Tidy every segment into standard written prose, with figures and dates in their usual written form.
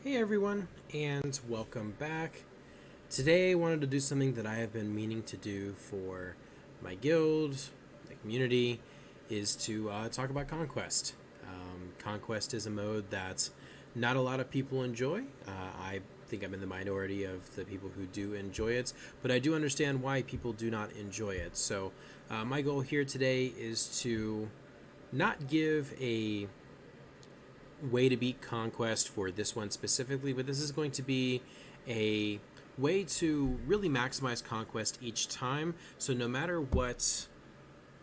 Hey everyone, and welcome back. Today I wanted to do something that I have been meaning to do for my guild, the community, is to talk about Conquest. Conquest is a mode that not a lot of people enjoy. I think I'm in the minority of the people who do enjoy it, but I do understand why people do not enjoy it. So my goal here today is to not give a way to beat Conquest for this one specifically, but this is going to be a way to really maximize Conquest each time. So no matter what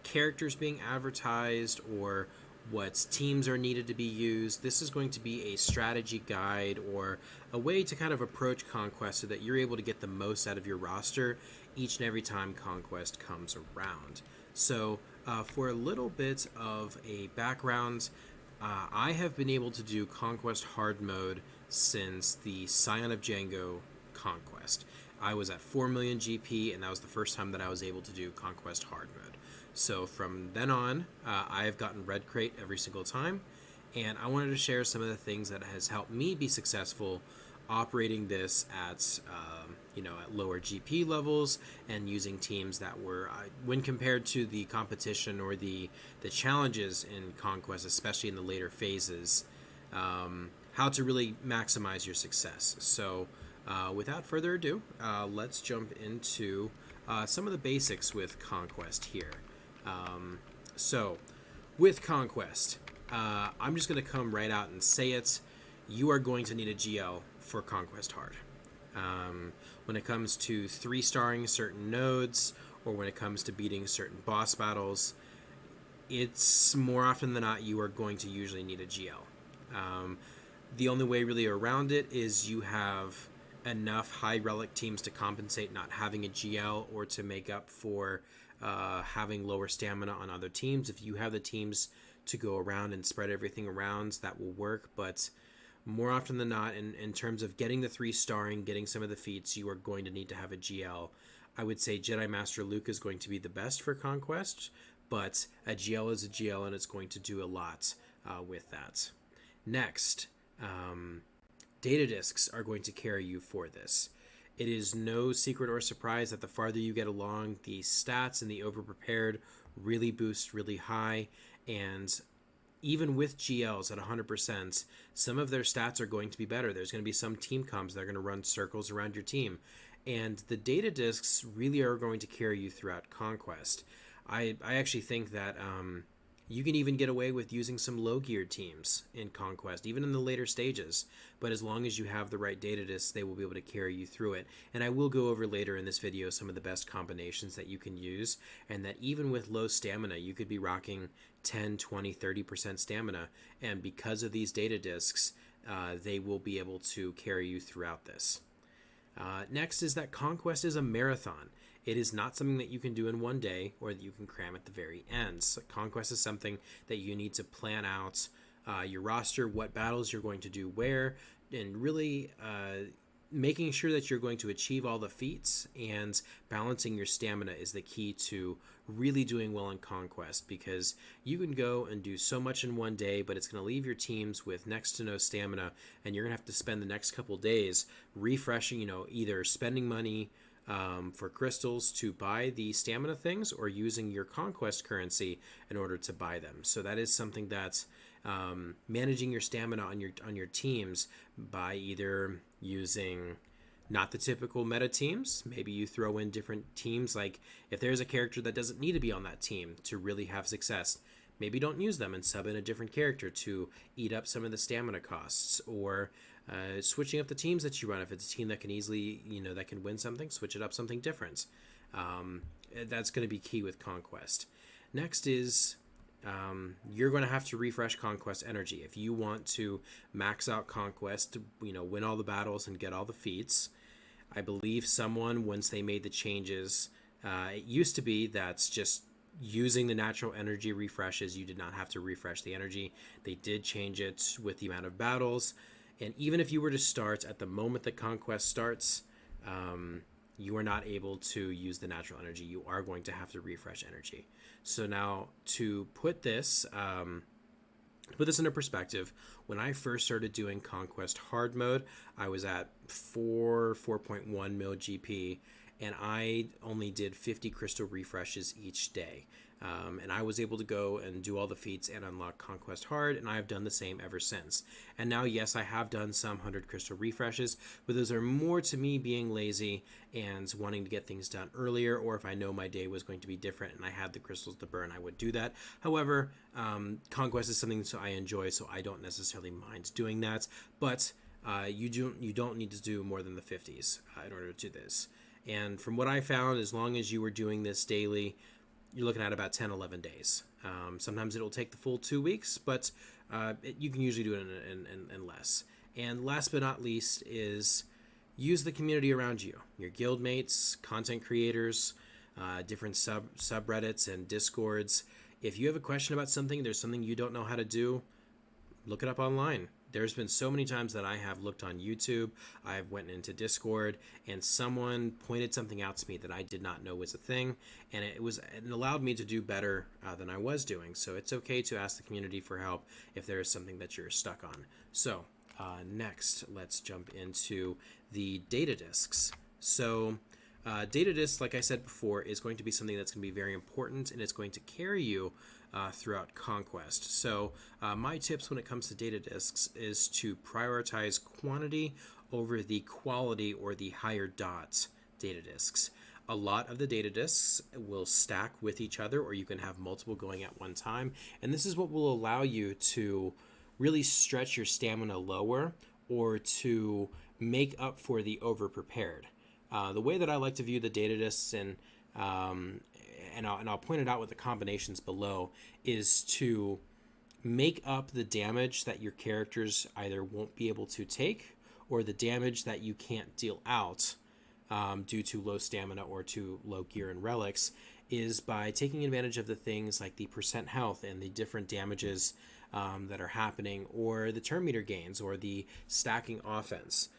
characters being advertised or what teams are needed to be used, this is going to be a strategy guide or a way to kind of approach Conquest so that you're able to get the most out of your roster each and every time Conquest comes around. So, for a little bit of a background, I have been able to do Conquest Hard Mode since the Scion of Jango Conquest. I was at 4 million GP, and that was the first time that I was able to do Conquest Hard Mode. So from then on, I have gotten Red Crate every single time, and I wanted to share some of the things that has helped me be successful operating this at at lower GP levels and using teams that were when compared to the competition or the challenges in Conquest, especially in the later phases, how to really maximize your success. So without further ado, let's jump into some of the basics with Conquest here. So with Conquest, I'm just going to come right out and say it. You are going to need a GL for Conquest Hard. When it comes to 3-starring certain nodes, or when it comes to beating certain boss battles, it's more often than not you are going to usually need a GL. The only way really around it is you have enough high relic teams to compensate not having a GL or to make up for having lower stamina on other teams. If you have the teams to go around and spread everything around, that will work, but more often than not, in terms of getting the 3-starring, getting some of the feats, you are going to need to have a GL. I would say Jedi Master Luke is going to be the best for Conquest, but a GL is a GL, and it's going to do a lot with that. Next, data discs are going to carry you for this. It is no secret or surprise that the farther you get along, the stats and the overprepared really boost really high, and even with GLs at 100%, some of their stats are going to be better. There's going to be some team comps that are going to run circles around your team. And the data discs really are going to carry you throughout Conquest. I actually think that you can even get away with using some low-geared teams in Conquest, even in the later stages. But as long as you have the right data discs, they will be able to carry you through it. And I will go over later in this video some of the best combinations that you can use, and that even with low stamina, you could be rocking 10, 20, 30% stamina. And because of these data discs, they will be able to carry you throughout this. Next is that Conquest is a marathon. It is not something that you can do in one day or that you can cram at the very end. So Conquest is something that you need to plan out your roster, what battles you're going to do where, and really making sure that you're going to achieve all the feats, and balancing your stamina is the key to really doing well in Conquest, because you can go and do so much in one day, but it's going to leave your teams with next to no stamina, and you're going to have to spend the next couple days refreshing, either spending money for crystals to buy the stamina things, or using your Conquest currency in order to buy them. So that is something that's managing your stamina on your teams by either using not the typical meta teams. Maybe you throw in different teams, like if there's a character that doesn't need to be on that team to really have success, maybe don't use them and sub in a different character to eat up some of the stamina costs, or switching up the teams that you run. If it's a team that can easily, that can win something, switch it up something different. That's going to be key with Conquest. Next is you're going to have to refresh Conquest energy. If you want to max out Conquest, win all the battles and get all the feats, I believe someone, once they made the changes, it used to be that's just using the natural energy refreshes. You did not have to refresh the energy. They did change it with the amount of battles. And even if you were to start at the moment that Conquest starts, you are not able to use the natural energy. You are going to have to refresh energy. So now to put this To put this into perspective, when I first started doing Conquest hard mode, I was at 4.1 mil GP, and I only did 50 crystal refreshes each day. And I was able to go and do all the feats and unlock Conquest Hard, and I've done the same ever since. And now, yes, I have done some 100 crystal refreshes, but those are more to me being lazy and wanting to get things done earlier, or if I know my day was going to be different and I had the crystals to burn, I would do that. However, Conquest is something that I enjoy, so I don't necessarily mind doing that, but you don't need to do more than the 50s in order to do this. And from what I found, as long as you were doing this daily, you're looking at about 10, 11 days. Sometimes it'll take the full 2 weeks, but you can usually do it in less. And last but not least is use the community around you, your guildmates, content creators, different subreddits and discords. If you have a question about something, there's something you don't know how to do, look it up online. There's been so many times that I have looked on YouTube, I've went into Discord, and someone pointed something out to me that I did not know was a thing, and it allowed me to do better than I was doing. So it's okay to ask the community for help if there is something that you're stuck on. So next, let's jump into the data discs. So data discs, like I said before, is going to be something that's going to be very important, and it's going to carry you throughout Conquest. So my tips when it comes to data discs is to prioritize quantity over the quality or the higher dot data discs. A lot of the data discs will stack with each other, or you can have multiple going at one time, and this is what will allow you to really stretch your stamina lower or to make up for the over-prepared. The way that I like to view the data discs, and I'll point it out with the combinations below, is to make up the damage that your characters either won't be able to take or the damage that you can't deal out due to low stamina or to low gear and relics, is by taking advantage of the things like the percent health and the different damages that are happening, or the turn meter gains, or the stacking offense.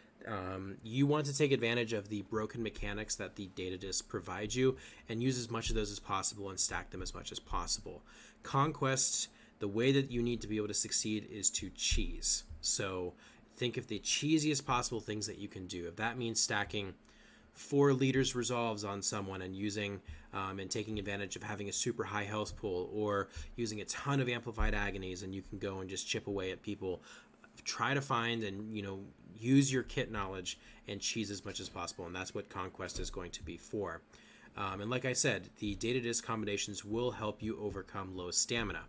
You want to take advantage of the broken mechanics that the data disc provides you and use as much of those as possible and stack them as much as possible. Conquest, the way that you need to be able to succeed is to cheese. So think of the cheesiest possible things that you can do. If that means stacking 4 leaders resolves on someone and using and taking advantage of having a super high health pool, or using a ton of amplified agonies and you can go and just chip away at people, try to find and use your kit knowledge and cheese as much as possible, and that's what Conquest is going to be for. And like I said, the data disc combinations will help you overcome low stamina.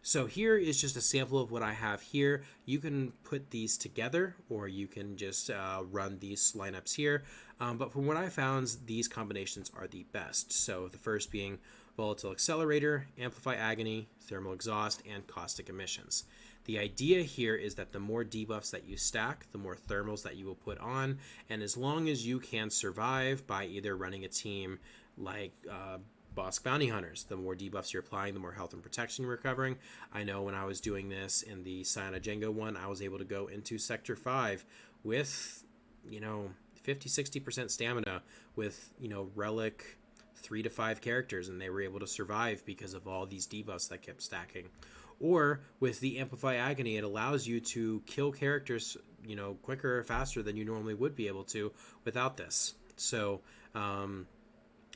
So here is just a sample of what I have here. You can put these together, or you can just run these lineups here. But from what I found, these combinations are the best. So the first being Volatile Accelerator, Amplify Agony, Thermal Exhaust, and Caustic Emissions. The idea here is that the more debuffs that you stack, the more thermals that you will put on, and as long as you can survive by either running a team like Boss Bounty Hunters, the more debuffs you're applying, the more health and protection you're recovering. I know when I was doing this in the Scion of Jango one, I was able to go into Sector 5 with, 50-60% stamina with, relic 3 to 5 characters, and they were able to survive because of all these debuffs that kept stacking. Or with the Amplify Agony, it allows you to kill characters, quicker or faster than you normally would be able to without this. So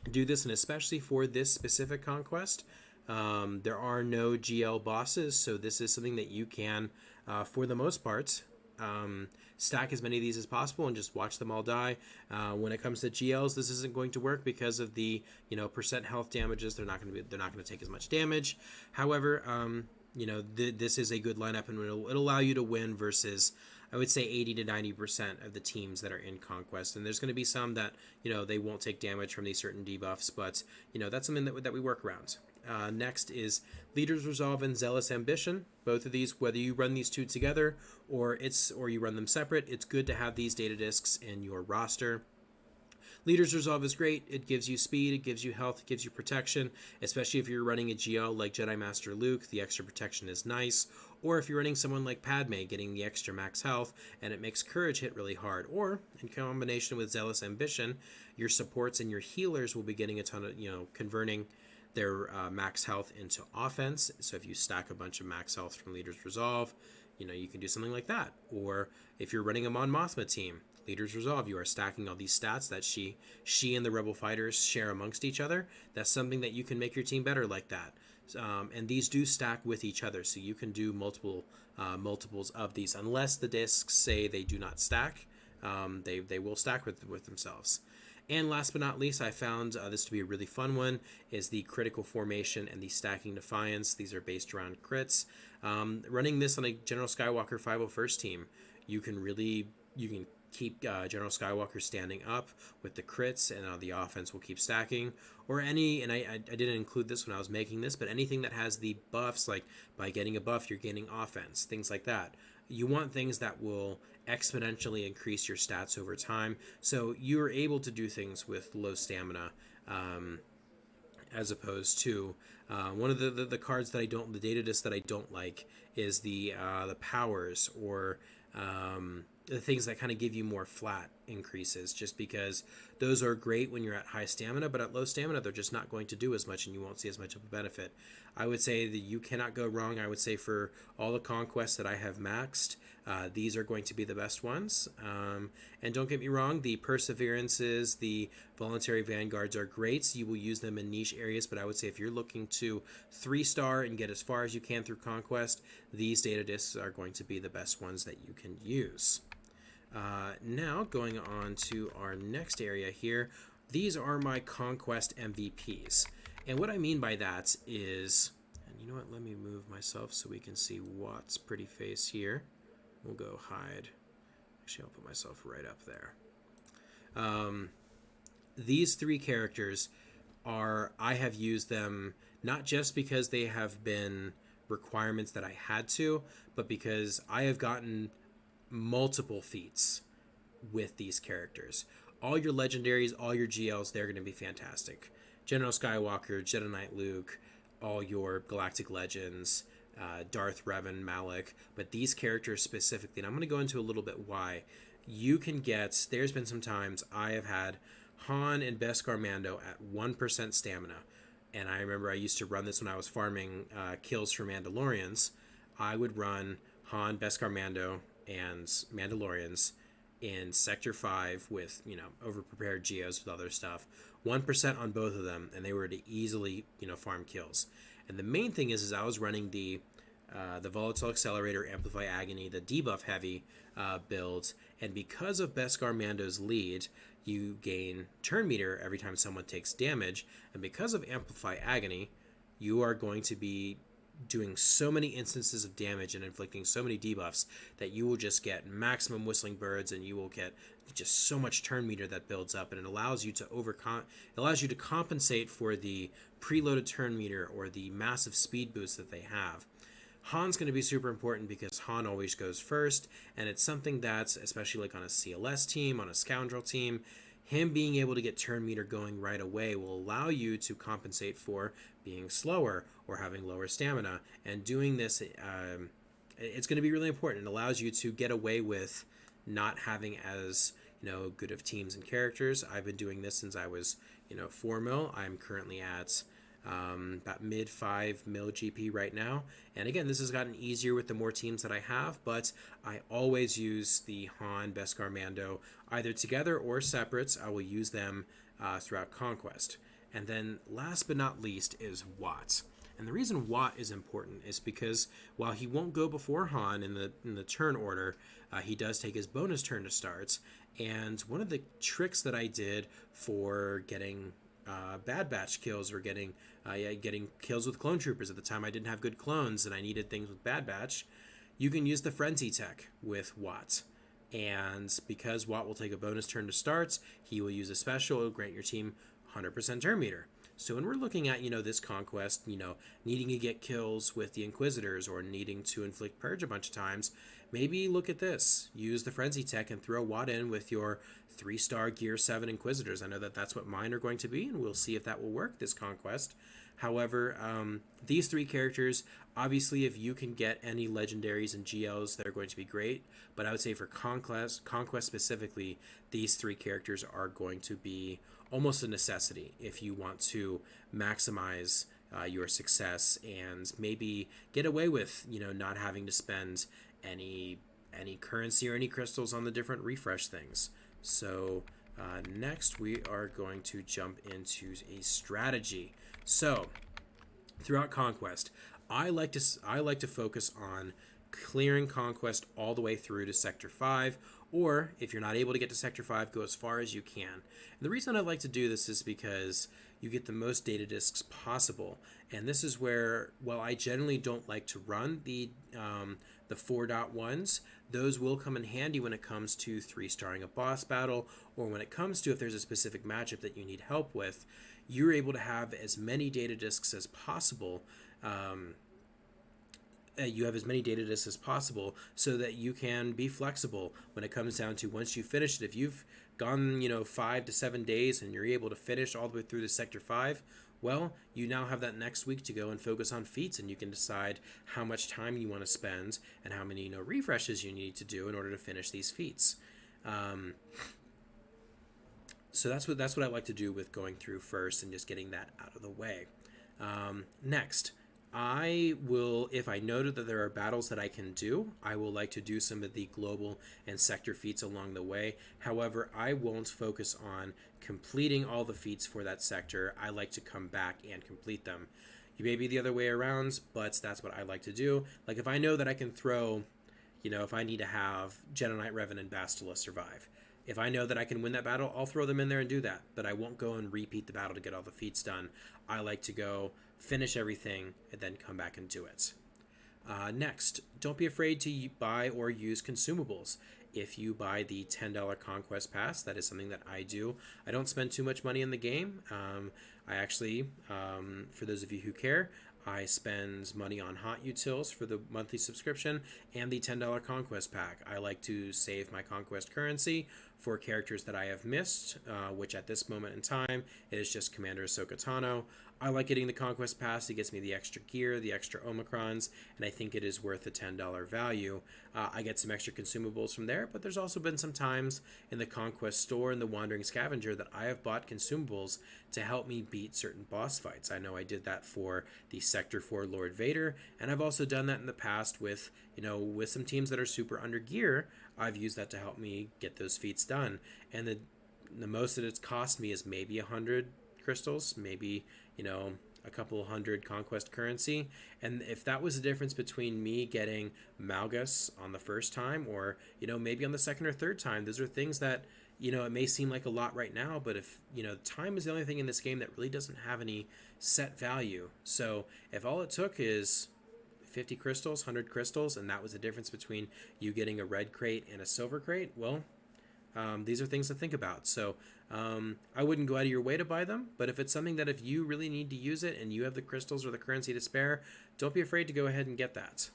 do this, and especially for this specific Conquest, there are no GL bosses, so this is something that you can, for the most part, stack as many of these as possible and just watch them all die. When it comes to GLs, this isn't going to work because of the percent health damages. They're not going to take as much damage. However, this is a good lineup, and it'll allow you to win versus, I would say, 80 to 90% of the teams that are in Conquest. And there's going to be some that they won't take damage from these certain debuffs, but that's something that we work around. Next is Leader's Resolve and Zealous Ambition. Both of these, whether you run these two together or you run them separate, it's good to have these data discs in your roster. Leader's Resolve is great. It gives you speed, it gives you health, it gives you protection, especially if you're running a GL like Jedi Master Luke. The extra protection is nice. Or if you're running someone like Padme, getting the extra max health, and it makes Courage hit really hard. Or, in combination with Zealous Ambition, your supports and your healers will be getting a ton of, converting their max health into offense. So if you stack a bunch of max health from Leader's Resolve, you can do something like that. Or if you're running a Mon Mothma team, Leader's Resolve, you are stacking all these stats that she and the Rebel fighters share amongst each other. That's something that you can make your team better like that. And these do stack with each other, so you can do multiples of these. Unless the discs say they do not stack, they will stack with themselves. And last but not least, I found this to be a really fun one, is the Critical Formation and the Stacking Defiance. These are based around crits. Running this on a General Skywalker 501st team, you can keep General Skywalker standing up with the crits, and the offense will keep stacking. Or and I didn't include this when I was making this, but anything that has the buffs, like by getting a buff, you're gaining offense, things like that. You want things that will exponentially increase your stats over time, so you're able to do things with low stamina, as opposed to one of the cards that the data disc that I don't like is the powers, or the things that kind of give you more flat increases, just because those are great when you're at high stamina, but at low stamina they're just not going to do as much and you won't see as much of a benefit. I would say that you cannot go wrong. I would say for all the conquests that I have maxed, these are going to be the best ones. And don't get me wrong, the perseverances, the voluntary vanguards are great, so you will use them in niche areas, but I would say if you're looking to 3-star and get as far as you can through conquest, these data discs are going to be the best ones that you can use. Now, going on to our next area here, these are my Conquest MVPs. And what I mean by that is, and you know what, let me move myself so we can see Watt's pretty face here. We'll go hide. Actually, I'll put myself right up there. These three characters I have used them not just because they have been requirements that I had to, but because I have gotten multiple feats with these characters. All your legendaries, all your GLs, they're going to be fantastic. General Skywalker, Jedi Knight Luke, all your Galactic Legends, Darth Revan, Malak, but these characters specifically, and I'm going to go into a little bit why. There's been some times I have had Han and Beskar Mando at 1% stamina, and I remember I used to run this when I was farming kills for Mandalorians. I would run Han, Beskar Mando, and Mandalorians in Sector 5 with, overprepared geos with other stuff. 1% on both of them, and they were to easily, farm kills. And the main thing is I was running the Volatile Accelerator, Amplify Agony, the debuff heavy builds, and because of Beskar Mando's lead, you gain turn meter every time someone takes damage, and because of Amplify Agony, you are going to be doing so many instances of damage and inflicting so many debuffs that you will just get maximum Whistling Birds, and you will get just so much turn meter that builds up, and it allows you to compensate for the preloaded turn meter or the massive speed boost that they have. Han's going to be super important because Han always goes first, and it's something that's, especially like on a CLS team, on a Scoundrel team, him being able to get turn meter going right away will allow you to compensate for being slower or having lower stamina. And doing this, it's going to be really important. It allows you to get away with not having as good of teams and characters. I've been doing this since I was 4 mil. I'm currently at about mid 5 mil GP right now, and again, this has gotten easier with the more teams that I have, but I always use the Han, Beskar, Mando either together or separate. I will use them throughout Conquest. And then last but not least is Watt. And the reason Watt is important is because while he won't go before Han in the turn order, he does take his bonus turn to start. And one of the tricks that I did for getting Bad Batch kills, or getting kills with clone troopers at the time I didn't have good clones and I needed things with Bad Batch, you can use the Frenzy tech with Watt. And because Watt will take a bonus turn to start, he will use a special, it'll grant your team 100% turn meter. So when we're looking at, this Conquest, needing to get kills with the Inquisitors or needing to inflict Purge a bunch of times, maybe look at this. Use the Frenzy tech and throw Watt in with your 3-star Gear 7 Inquisitors. I know that that's what mine are going to be, and we'll see if that will work this Conquest. However, these 3 characters, obviously, if you can get any legendaries and GLs, they're going to be great. But I would say for Conquest specifically, these 3 characters are going to be almost a necessity if you want to maximize your success and maybe get away with, not having to spend any currency or any crystals on the different refresh things. So next we are going to jump into a strategy. So throughout Conquest, I like to focus on clearing Conquest all the way through to Sector 5, or if you're not able to get to Sector 5, go as far as you can. And the reason I like to do this is because you get the most data discs possible, and this is where, while I generally don't like to run the 4.1s, those will come in handy when it comes to 3-starring a boss battle, or when it comes to if there's a specific matchup that you need help with. You're able to have as many data discs as possible. You have as many data discs as possible so that you can be flexible when it comes down to once you finish it. If you've gone 5 to 7 days and you're able to finish all the way through to Sector 5, well, you now have that next week to go and focus on feats, and you can decide how much time you want to spend and how many refreshes you need to do in order to finish these feats. So that's what I like to do with going through first and just getting that out of the way. Next, I will, if I know that there are battles that I can do, I will like to do some of the global and sector feats along the way. However, I won't focus on completing all the feats for that sector. I like to come back and complete them. You may be the other way around, but that's what I like to do. Like if I know that I can throw, if I need to have Jedi Knight, Revan, and Bastila survive, if I know that I can win that battle, I'll throw them in there and do that. But I won't go and repeat the battle to get all the feats done. I like to go finish everything and then come back and do it. Next, don't be afraid to buy or use consumables. If you buy the $10 Conquest Pass, that is something that I do. I don't spend too much money in the game. I actually, for those of you who care, I spend money on hot utils for the monthly subscription and the $10 Conquest Pack. I like to save my Conquest currency for characters that I have missed, which at this moment in time, it is just Commander Ahsoka Tano. I like getting the Conquest Pass. It gets me the extra gear, the extra Omicrons, and I think it is worth the $10 value. I get some extra consumables from there, but there's also been some times in the Conquest store and the Wandering Scavenger that I have bought consumables to help me beat certain boss fights. I know I did that for the Sector 4 Lord Vader, and I've also done that in the past with, with some teams that are super under gear. I've used that to help me get those feats done. And the most that it's cost me is maybe 100 crystals, maybe, a couple hundred Conquest currency. And if that was the difference between me getting Malgus on the first time or, maybe on the second or third time, those are things that, it may seem like a lot right now, but if, time is the only thing in this game that really doesn't have any set value. So if all it took is 50 crystals, 100 crystals, and that was the difference between you getting a red crate and a silver crate, well, these are things to think about. So I wouldn't go out of your way to buy them, but if it's something that if you really need to use it and you have the crystals or the currency to spare, don't be afraid to go ahead and get that.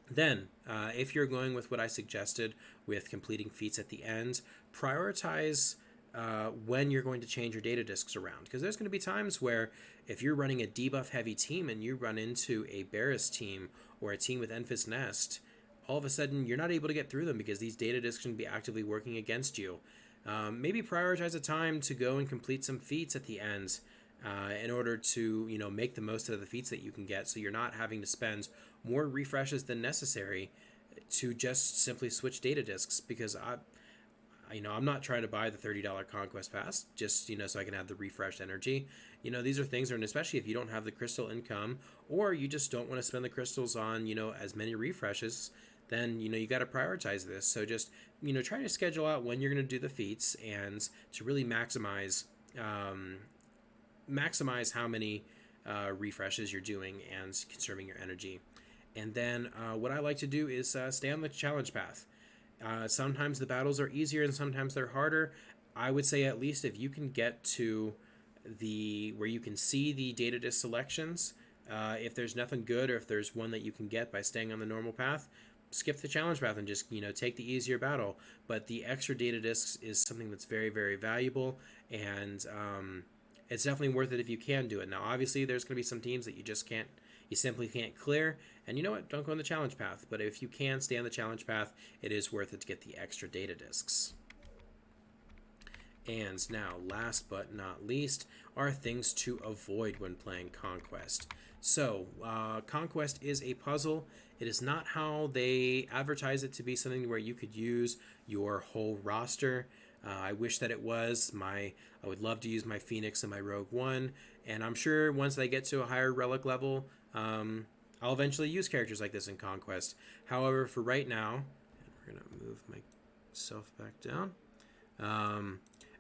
Then, if you're going with what I suggested with completing feats at the end, prioritize when you're going to change your data discs around. Because there's going to be times where if you're running a debuff heavy team and you run into a Barris team or a team with Enfys Nest, all of a sudden you're not able to get through them because these data discs can be actively working against you. Maybe prioritize a time to go and complete some feats at the end in order to make the most of the feats that you can get, so you're not having to spend more refreshes than necessary to just simply switch data discs. Because I'm not trying to buy the $30 Conquest Pass just so I can have the refreshed energy. These are things, and especially if you don't have the crystal income or you just don't want to spend the crystals on as many refreshes, then you got to prioritize this. So just try to schedule out when you're going to do the feats and to really maximize how many refreshes you're doing and conserving your energy. And then what I like to do is stay on the challenge path. Sometimes the battles are easier and sometimes they're harder. I would say at least if you can get to where you can see the data disc selections, if there's nothing good or if there's one that you can get by staying on the normal path, skip the challenge path and just take the easier battle. But the extra data discs is something that's very, very valuable, and it's definitely worth it if you can do it. Now, obviously, there's going to be some teams that you simply can't clear, and you know what? Don't go on the challenge path. But if you can stay on the challenge path, it is worth it to get the extra data discs. And now, last but not least, are things to avoid when playing Conquest. So, Conquest is a puzzle. It is not how they advertise it to be, something where you could use your whole roster. I wish that it was. I would love to use my Phoenix and my Rogue One, and I'm sure once I get to a higher relic level, I'll eventually use characters like this in Conquest. However, for right now, we're going to move myself back down.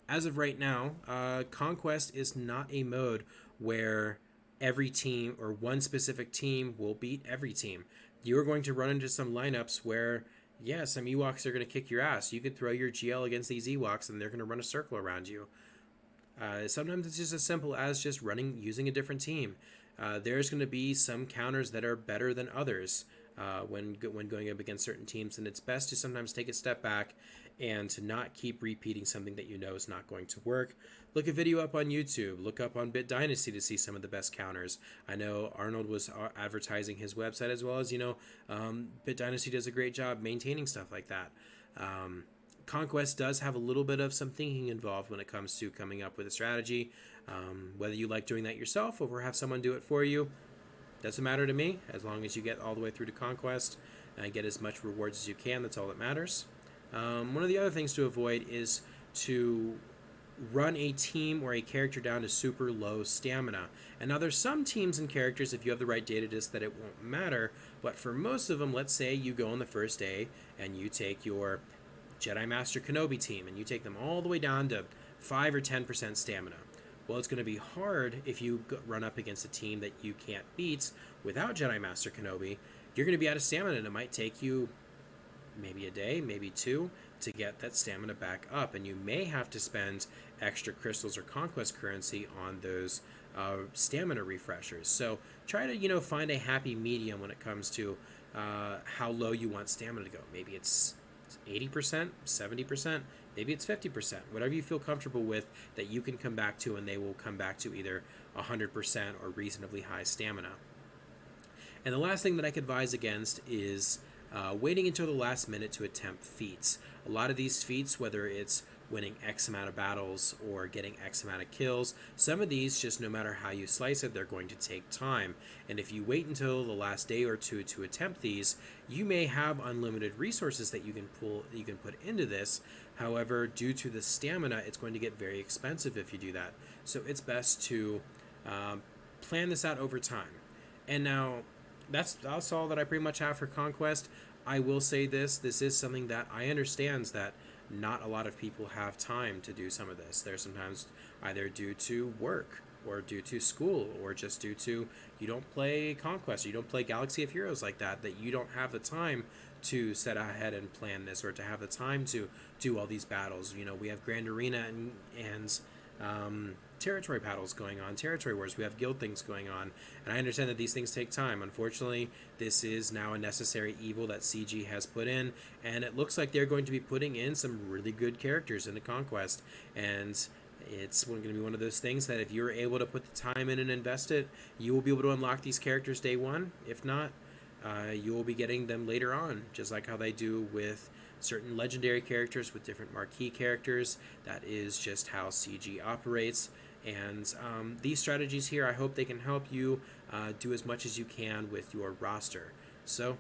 As of right now, Conquest is not a mode where every team or one specific team will beat every team. You're going to run into some lineups where, yeah, some Ewoks are going to kick your ass. You could throw your GL against these Ewoks and they're going to run a circle around you. Sometimes it's just as simple as just using a different team. There's going to be some counters that are better than others when going up against certain teams, and it's best to sometimes take a step back and to not keep repeating something that you know is not going to work. Look a video up on YouTube. Look up on Bit Dynasty to see some of the best counters. I know Arnold was advertising his website as well as, Bit Dynasty does a great job maintaining stuff like that. Conquest does have a little bit of some thinking involved when it comes to coming up with a strategy. Whether you like doing that yourself or have someone do it for you, doesn't matter to me. As long as you get all the way through to Conquest and get as much rewards as you can, that's all that matters. One of the other things to avoid is to run a team or a character down to super low stamina. And now there's some teams and characters, if you have the right data disc, that it won't matter. But for most of them, let's say you go on the first day and you take your Jedi Master Kenobi team and you take them all the way down to 5 or 10% stamina. Well, it's going to be hard if you run up against a team that you can't beat without Jedi Master Kenobi. You're going to be out of stamina, and it might take you maybe a day, maybe two, to get that stamina back up. And you may have to spend extra crystals or conquest currency on those stamina refreshers. So try to, find a happy medium when it comes to how low you want stamina to go. Maybe it's 80%, 70%, maybe it's 50%, whatever you feel comfortable with that you can come back to, and they will come back to either 100% or reasonably high stamina. And the last thing that I could advise against is waiting until the last minute to attempt feats. A lot of these feats, whether it's winning X amount of battles or getting X amount of kills, some of these, just no matter how you slice it, they're going to take time. And if you wait until the last day or two to attempt these, you may have unlimited resources that you can put into this. However, due to the stamina, it's going to get very expensive if you do that. So it's best to plan this out over time. And now, that's all that I pretty much have for Conquest. I will say this is something that I understand that not a lot of people have time to do some of this. They're sometimes either due to work or due to school or just due to you don't play Conquest or you don't play Galaxy of Heroes like that you don't have the time to set ahead and plan this or to have the time to do all these battles. We have Grand Arena and territory battles going on, territory wars, we have guild things going on, and I understand that these things take time. Unfortunately, this is now a necessary evil that CG has put in, and it looks like they're going to be putting in some really good characters into Conquest, and it's going to be one of those things that if you're able to put the time in and invest it, you will be able to unlock these characters day one. If not, you will be getting them later on, just like how they do with certain legendary characters with different marquee characters. That is just how CG operates. And these strategies here, I hope they can help you do as much as you can with your roster. So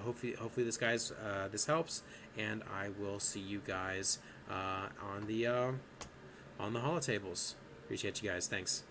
hopefully this helps, and I will see you guys on the holotables. Appreciate you guys. Thanks.